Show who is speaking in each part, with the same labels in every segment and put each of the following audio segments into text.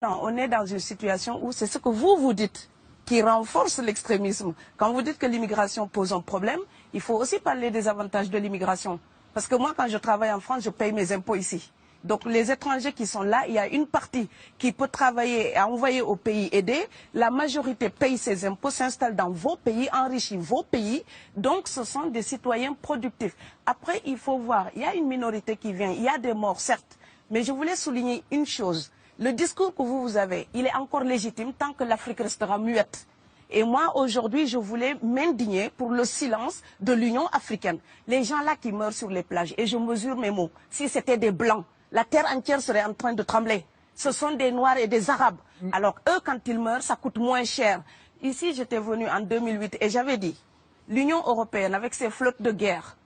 Speaker 1: Non, on est dans une situation où c'est ce que vous dites qui renforce l'extrémisme. Quand vous dites que l'immigration pose un problème, il faut aussi parler des avantages de l'immigration. Parce que moi, quand je travaille en France, je paye mes impôts ici. Donc les étrangers qui sont là, il y a une partie qui peut travailler et envoyer au pays aider. La majorité paye ses impôts, s'installe dans vos pays, enrichit vos pays. Donc ce sont des citoyens productifs. Après, il faut voir, il y a une minorité qui vient, il y a des morts, certes. Mais je voulais souligner une chose. Le discours que vous avez, il est encore légitime tant que l'Afrique restera muette. Et moi, aujourd'hui, je voulais m'indigner pour le silence de l'Union africaine. Les gens là qui meurent sur les plages, et je mesure mes mots, si c'était des Blancs, la terre entière serait en train de trembler. Ce sont des Noirs et des Arabes. Alors eux, quand ils meurent, ça coûte moins cher. Ici, j'étais venu en 2008 et j'avais dit, l'Union européenne, avec ses flottes de guerre,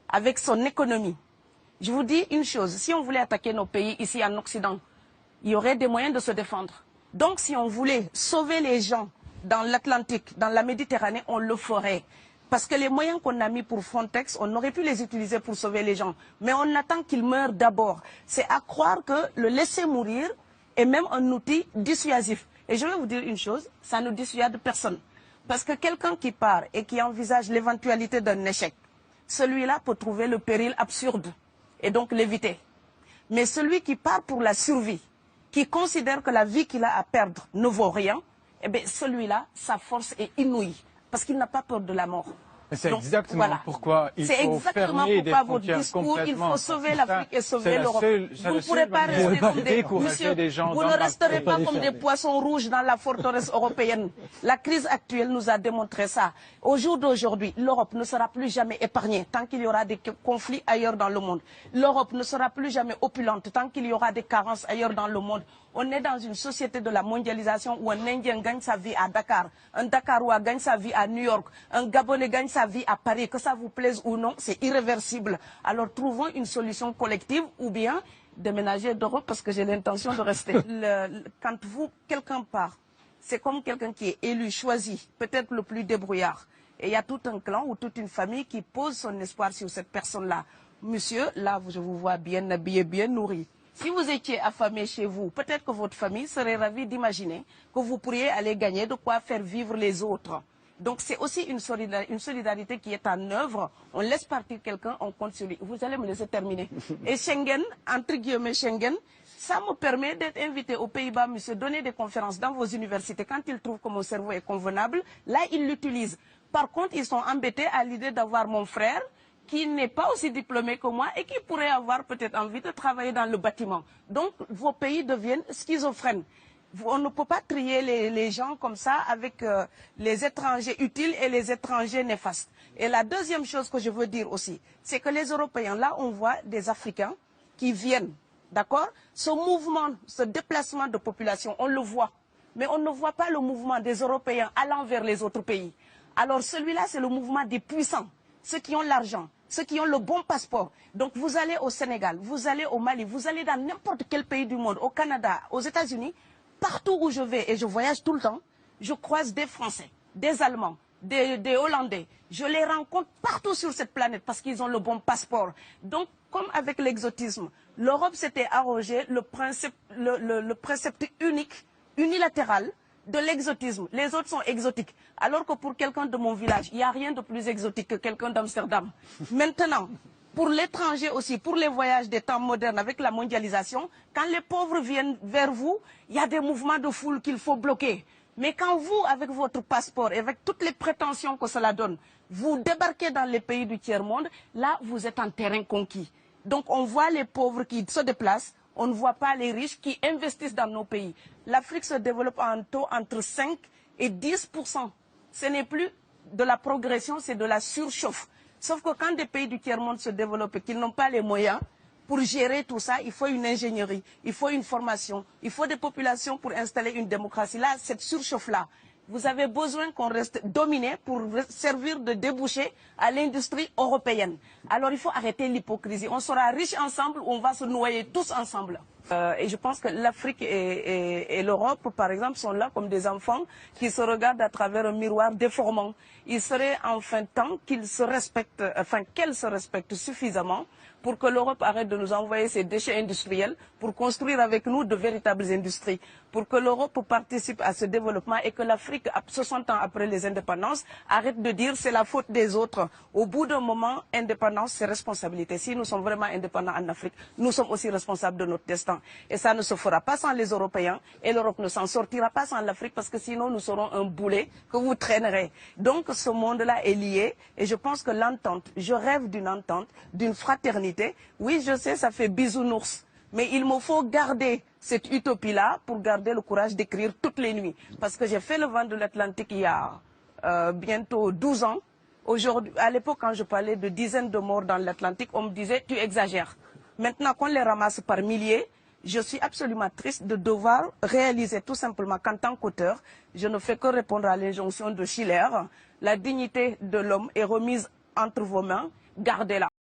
Speaker 1: avec son économie, je vous dis une chose, si on voulait attaquer nos pays ici en Occident, il y aurait des moyens de se défendre. Donc si on voulait sauver les gens dans l'Atlantique, dans la Méditerranée, on le ferait. Parce que les moyens qu'on a mis pour Frontex, on aurait pu les utiliser pour sauver les gens. Mais on attend qu'ils meurent d'abord. C'est à croire que le laisser mourir est même un outil dissuasif. Et je vais vous dire une chose, ça ne dissuade personne. Parce que quelqu'un qui part et qui envisage l'éventualité d'un échec, celui-là peut trouver le péril absurde et donc l'éviter. Mais celui qui part pour la survie, qui considère que la vie qu'il a à perdre ne vaut rien, eh bien celui-là, sa force est inouïe, parce qu'il n'a pas peur de la mort.
Speaker 2: C'est exactement pourquoi il faut fermer des frontières complètement.
Speaker 1: Il faut sauver l'Afrique et sauver l'Europe. Vous ne pourrez pas rester comme vous ne resterez pas comme des poissons rouges dans la forteresse européenne. La crise actuelle nous a démontré ça. Au jour d'aujourd'hui, l'Europe ne sera plus jamais épargnée tant qu'il y aura des conflits ailleurs dans le monde. L'Europe ne sera plus jamais opulente tant qu'il y aura des carences ailleurs dans le monde. On est dans une société de la mondialisation où un Indien gagne sa vie à Dakar, un Dakarois gagne sa vie à New York, un Gabonais gagne sa vie à Paris. Que ça vous plaise ou non, c'est irréversible. Alors trouvons une solution collective ou bien déménager d'Europe parce que j'ai l'intention de rester. Quand quelqu'un part, c'est comme quelqu'un qui est élu, choisi, peut-être le plus débrouillard. Et il y a tout un clan ou toute une famille qui pose son espoir sur cette personne-là. Monsieur, là, je vous vois bien habillé, bien nourri. Si vous étiez affamé chez vous, peut-être que votre famille serait ravie d'imaginer que vous pourriez aller gagner de quoi faire vivre les autres. Donc c'est aussi une solidarité qui est en œuvre. On laisse partir quelqu'un, on compte sur lui. Vous allez me laisser terminer. Et Schengen, entre guillemets Schengen, ça me permet d'être invité aux Pays-Bas, monsieur, donner des conférences dans vos universités. Quand ils trouvent que mon cerveau est convenable, là, ils l'utilisent. Par contre, ils sont embêtés à l'idée d'avoir mon frère, qui n'est pas aussi diplômé que moi et qui pourrait avoir peut-être envie de travailler dans le bâtiment. Donc, vos pays deviennent schizophrènes. On ne peut pas trier les gens comme ça avec les étrangers utiles et les étrangers néfastes. Et la deuxième chose que je veux dire aussi, c'est que les Européens, là, on voit des Africains qui viennent, d'accord? Ce mouvement, ce déplacement de population, on le voit. Mais on ne voit pas le mouvement des Européens allant vers les autres pays. Alors celui-là, c'est le mouvement des puissants, ceux qui ont l'argent, ceux qui ont le bon passeport. Donc vous allez au Sénégal, vous allez au Mali, vous allez dans n'importe quel pays du monde, au Canada, aux États-Unis, partout où je vais, et je voyage tout le temps, je croise des Français, des Allemands, des Hollandais. Je les rencontre partout sur cette planète parce qu'ils ont le bon passeport. Donc, comme avec l'exotisme, l'Europe s'était arrogé le précepte unique, unilatéral, de l'exotisme. Les autres sont exotiques. Alors que pour quelqu'un de mon village, il n'y a rien de plus exotique que quelqu'un d'Amsterdam. Maintenant, pour l'étranger aussi, pour les voyages des temps modernes avec la mondialisation, quand les pauvres viennent vers vous, il y a des mouvements de foule qu'il faut bloquer. Mais quand vous, avec votre passeport et avec toutes les prétentions que cela donne, vous débarquez dans les pays du tiers-monde, là, vous êtes en terrain conquis. Donc, on voit les pauvres qui se déplacent, on ne voit pas les riches qui investissent dans nos pays. L'Afrique se développe en taux entre 5 et 10%. Ce n'est plus de la progression, c'est de la surchauffe. Sauf que quand des pays du tiers-monde se développent et qu'ils n'ont pas les moyens, pour gérer tout ça, il faut une ingénierie, il faut une formation, il faut des populations pour installer une démocratie. Là, cette surchauffe-là, vous avez besoin qu'on reste dominé pour servir de débouché à l'industrie européenne. Alors il faut arrêter l'hypocrisie. On sera riches ensemble ou on va se noyer tous ensemble. Et je pense que l'Afrique et l'Europe, par exemple, sont là comme des enfants qui se regardent à travers un miroir déformant. Il serait enfin temps qu'ils se respectent, enfin qu'elles se respectent suffisamment pour que l'Europe arrête de nous envoyer ses déchets industriels pour construire avec nous de véritables industries. pour que l'Europe participe à ce développement et que l'Afrique, 60 ans après les indépendances, arrête de dire c'est la faute des autres. Au bout d'un moment, indépendance, c'est responsabilité. Si nous sommes vraiment indépendants en Afrique, nous sommes aussi responsables de notre destin. Et ça ne se fera pas sans les Européens et l'Europe ne s'en sortira pas sans l'Afrique parce que sinon nous serons un boulet que vous traînerez. Donc ce monde-là est lié et je pense que l'entente, je rêve d'une entente, d'une fraternité. Oui, je sais, ça fait bisounours. Mais il me faut garder cette utopie-là pour garder le courage d'écrire toutes les nuits. Parce que j'ai fait le vent de l'Atlantique il y a bientôt 12 ans. Aujourd'hui, à l'époque, quand je parlais de dizaines de morts dans l'Atlantique, on me disait « tu exagères ». Maintenant qu'on les ramasse par milliers, je suis absolument triste de devoir réaliser tout simplement qu'en tant qu'auteur, je ne fais que répondre à l'injonction de Schiller. La dignité de l'homme est remise entre vos mains, gardez-la.